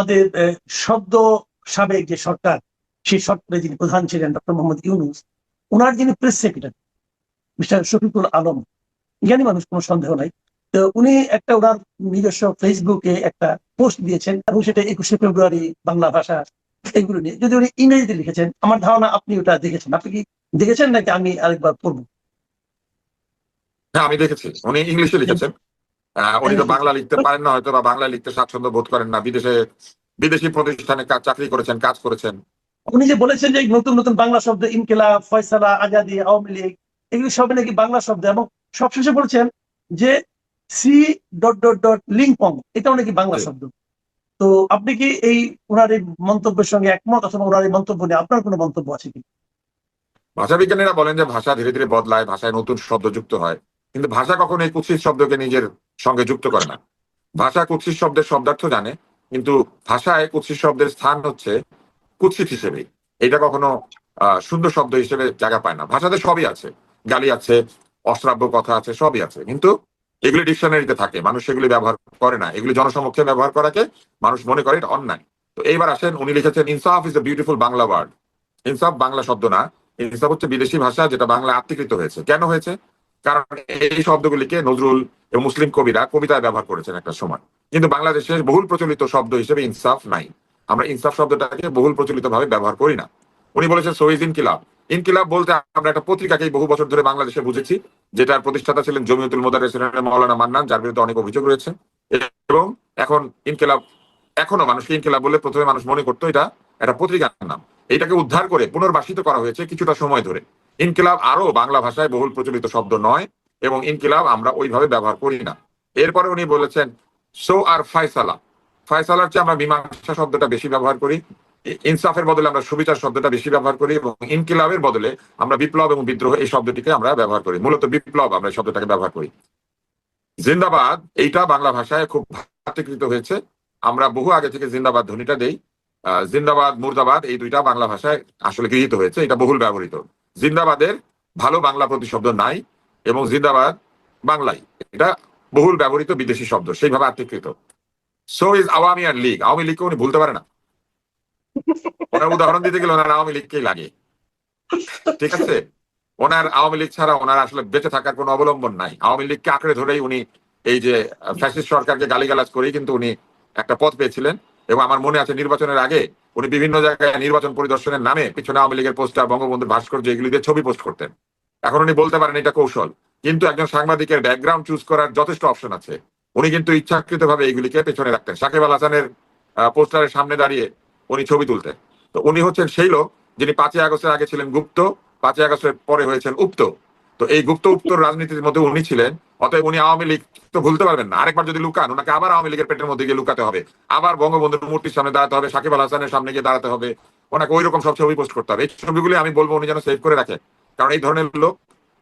আমাদের সদ্য সাবেক যে সরকার, সেই সরকারের যিনি প্রধান ছিলেন ডক্টর মোহাম্মদ ইউনূস, ওনার যিনি press secretary mister Shafiqul Alam, জ্ঞানী মানুষ, কোনো সন্দেহ নাই। তো উনি একটা ওনার নিজস্ব ফেসবুকে একটা পোস্ট দিয়েছেন, এবং সেটা 21শে ফেব্রুয়ারি বাংলা ভাষা এগুলো নিয়ে, যদি উনি ইংরেজিতে লিখেছেন। আমার ধারণা আপনি ওটা দেখেছেন। আপনি কি দেখেছেন নাকি আমি আরেকবার পড়বো? হ্যাঁ, আমি দেখেছি উনি ইংলিশে লিখেছেন। উনি তো বাংলা লিখতে পারেন না হয়তো, বা বাংলা লিখতে স্বাচ্ছন্দ্য বোধ করেন না। বিদেশি প্রতিষ্ঠানে চাকরি করেছেন, কাজ করেছেন। উনি যে বলেছেন যে নতুন নতুন বাংলা শব্দ, ইনকিলাব, ফয়সালা, আজাদি, আওয়ামী লীগ, এগুলি সবই নাকি বাংলা শব্দ, এবং সবশেষে বলেছেন যে সি ডট ডট ডট লিঙ্কং, এটাও নাকি বাংলা শব্দ। তো আপনি কি এই ওনার এই মন্তব্যের সঙ্গে একমত, অথবা ওনার এই মন্তব্য নিয়ে আপনার কোনো মন্তব্য আছে কি? ভাষাবিজ্ঞানীরা বলেন যে ভাষা ধীরে ধীরে বদলায়, ভাষায় নতুন শব্দ যুক্ত হয়, কিন্তু ভাষা কখনো এই কুৎসিত শব্দকে নিজের সঙ্গে যুক্ত করে না। ভাষা কুৎসিত শব্দের শব্দার্থ জানে, কিন্তু ভাষায় কুৎসিত শব্দের স্থান হচ্ছে কুৎসিত হিসেবে। এটা কখনো সুন্দর শব্দ হিসেবে জায়গা পায় না। ভাষাতে সবই আছে, গালি আছে, অশ্রাব্য কথা আছে, সবই আছে, কিন্তু এগুলি ডিকশনারিতে থাকে, মানুষ সেগুলি ব্যবহার করে না। এগুলি জনসমক্ষে ব্যবহার করাকে মানুষ মনে করে এটা অন্যায়। তো এইবার আসেন, উনি লিখেছেন ইনসাফ is a beautiful Bangla word. ইনসাফ বাংলা শব্দ না, ইনসাফ হচ্ছে বিদেশি ভাষা, যেটা বাংলা আত্মীকৃত হয়েছে। কেন হয়েছে? কারণ এই শব্দগুলিকে নজরুল এবং মুসলিম কবিরা কবিতায় ব্যবহার করেছেন একটা সময়, কিন্তু বাংলাদেশের বহুল প্রচলিত শব্দ হিসেবে ইনসাফ নাই। আমরা ইনসাফ শব্দটাকে বহুল প্রচলিত ভাবে ব্যবহার করি না। উনি বলেছেন সহিদ ইনকিলাব। ইনকিলাব বলতে আমরা একটা পত্রিকাকেই বহু বছর ধরে বাংলাদেশে বুঝেছি, যেটার প্রতিষ্ঠাতা ছিলেন জমিয়তুল মোদারেরিসিন মাওলানা মান্নান, যার বিরুদ্ধে অনেক অভিযোগ রয়েছে। এবং এখন ইনকিলাব, এখনো মানুষকে ইনকিলাব বলে প্রথমে মানুষ মনে করতো এটা একটা পত্রিকার নাম। এটাকে উদ্ধার করে পুনর্বাসিত করা হয়েছে কিছুটা সময় ধরে। ইনকিলাব আরো বাংলা ভাষায় বহুল প্রচলিত শব্দ নয়, এবং ইনকিলাব আমরা ওইভাবে ব্যবহার করি না। এরপরে উনি বলেছেন সো আর ফায়সালা। ফায়সালার চেয়ে আমরা মীমাংসা শব্দটা বেশি ব্যবহার করি, ইনসাফের বদলে আমরা সুবিচার শব্দটা বেশি ব্যবহার করি, এবং ইনকিলাবের বদলে আমরা বিপ্লব এবং বিদ্রোহ এই শব্দটিকে আমরা ব্যবহার করি। মূলত বিপ্লব আমরা এই শব্দটাকে ব্যবহার করি। জিন্দাবাদ এইটা বাংলা ভাষায় খুব ভাতৃকৃত হয়েছে, আমরা বহু আগে থেকে জিন্দাবাদ ধ্বনিটা দেই। জিন্দাবাদ, মুর্দাবাদ এই দুইটা বাংলা ভাষায় আসলে গৃহীত হয়েছে, এটা বহুল ব্যবহৃত। জিন্দাবাদের ভালো বাংলা প্রতিশব্দ নাই, এবং জিন্দাবাদ বাংলায় এটা বহুল ব্যবহৃত বিদেশি শব্দ, সেইভাবে আত্মীকৃত। সো ইজ আওয়ামী আর লীগ। আওয়ামী লীগকে উনি ভুলতে পারে না। ওনার উদাহরণ দিতে গেলে ওনার আওয়ামী লীগকেই লাগে। ঠিক আছে, ওনার আওয়ামী লীগ ছাড়া ওনার আসলে বেঁচে থাকার কোনো অবলম্বন নাই। আওয়ামী লীগকে আঁকড়ে ধরেই উনি এই যে ফ্যাসিস্ট সরকারকে গালিগালাজ করেই কিন্তু উনি একটা পদ পেয়েছিলেন। এবং আমার মনে আছে নির্বাচনের আগে উনি বিভিন্ন জায়গায় নির্বাচন পরিদর্শনের নামে পিছনে আওয়ামী লীগের পোস্টার, বঙ্গবন্ধুর ভাস্কর্য, এগুলি দিয়ে ছবি পোস্ট করতেন। এখন উনি বলতে পারেন এটা কৌশল, কিন্তু একজন সাংবাদিকের ব্যাকগ্রাউন্ড চুজ করার যথেষ্ট অপশন আছে। উনি কিন্তু ইচ্ছাকৃত ভাবে এইগুলিকে পেছনে রাখতেন। সাকিব আল হাসানের পোস্টারের সামনে দাঁড়িয়ে উনি ছবি তুলতেন। তো উনি হচ্ছেন সেই লোক যিনি 5ই আগস্টের আগে ছিলেন গুপ্ত, 5ই আগস্টের পরে হয়েছেন উপ্ত। তো এই গুপ্ত উত্তর রাজনীতির মধ্যে উনি ছিলেন। অতএব উনি আওয়ামী লীগ তো ভুলতে পারবেন না। আরেকবার যদি লুকান, ওনাকে আবার আওয়ামী লীগের পেটের মধ্যে গিয়ে লুকাতে হবে, আবার বঙ্গবন্ধুর মূর্তির সামনে দাঁড়াতে হবে, সাকিব আল হাসানের সামনে গিয়ে দাঁড়াতে হবে, ওনাকে ওই রকম সব ছবি পোস্ট করতে হবে। এই ছবিগুলি আমি বলবো উনি যেন সেভ করে রাখে, কারণ এই ধরনের লোক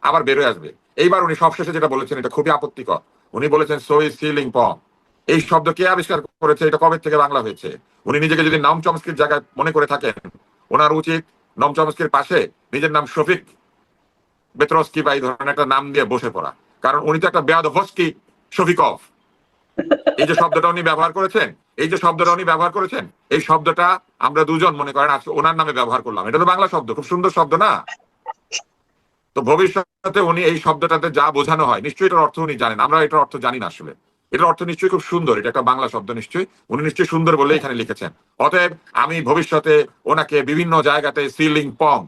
আবার বেরোয় আসবে। এইবার উনি সবশেষে যেটা বলেছেন এটা খুবই আপত্তিকর। উনি বলেছেন সো ইজ সিলিং পং। এই শব্দ কে আবিষ্কার করেছে? এটা কবে থেকে বাংলা হয়েছে? উনি নিজেকে যদি নাম চমস্কির জায়গায় মনে করে থাকেন, ওনার উচিত নম চমস্কির পাশে নিজের নাম শফিক বেতরস্কি বা এই ধরনের একটা নাম দিয়ে বসে পড়া। কারণ উনি তো একটা বেয়াদভস্কি শফিকভ। এই যে শব্দটা উনি ব্যবহার করেছেন, এই শব্দটা আমরা দুজন মনে করেন আজকে ওনার নামে ব্যবহার করলাম। এটা তো বাংলা শব্দ, খুব সুন্দর শব্দ না? তো ভবিষ্যতে উনি এই শব্দটাতে যা বোঝানো হয়, নিশ্চয়ই এটার অর্থ উনি জানেন, আমরা এটার অর্থ জানি না আসলে। এটার অর্থ নিশ্চয়ই খুব সুন্দর, এটা একটা বাংলা শব্দ, নিশ্চয়ই উনি নিশ্চয়ই সুন্দর বলে এখানে লিখেছেন। অতএব আমি ভবিষ্যতে ওনাকে বিভিন্ন জায়গাতে সিলিং পং,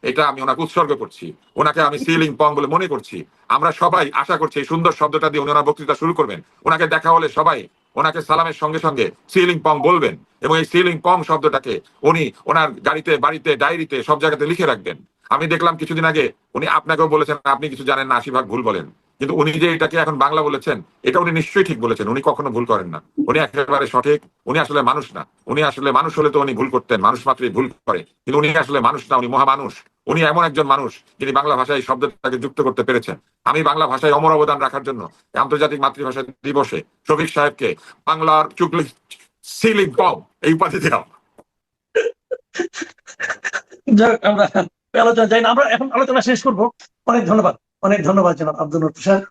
এটা আমি ওনাকে উৎসর্গ করছি, ওনাকে আমি সিলিং পং বলে মনে করছি। আমরা সবাই আশা করছি এই সুন্দর শব্দটা দিয়ে উনি ওনার বক্তৃতা শুরু করবেন। ওনাকে দেখা হলে সবাই ওনাকে সালামের সঙ্গে সঙ্গে সিলিং পং বলবেন, এবং এই সিলিং পং শব্দটাকে উনি ওনার গাড়িতে, বাড়িতে, ডায়েরিতে সব জায়গাতে লিখে রাখবেন। আমি দেখলাম কিছুদিন আগে উনি আপনাকেও বলেছেন আপনি কিছু জানেন না, 80 ভাগ ভুল বলেন, কিন্তু উনি যে এটাকে এখন বাংলা বলেছেন এটা উনি নিশ্চয়ই ঠিক বলেছেন। উনি কখনো ভুল করেন না, উনি একেবারে সঠিক। উনি আসলে মানুষ না, উনি আসলে মানুষ হলে তো উনি ভুল করতেন, মানুষ মাত্রই ভুল করে, কিন্তু উনি আসলে মানুষ না, উনি মহামানুষ। উনি এমন একজন মানুষ যিনি বাংলা ভাষায় এই শব্দটাকে যুক্ত করতে পেরেছেন। আমি বাংলা ভাষায় অমর অবদান রাখার জন্য আন্তর্জাতিক মাতৃভাষা দিবসে শফিক সাহেবকে বাংলার চুকলি সিলিং পং এই উপাধি দিলাম। আমরা আলোচনা যাই না, আমরা এখন আলোচনা শেষ করবো। অনেক ধন্যবাদ, অনেক ধন্যবাদ জনাব আব্দুল নূর প্রসাদ।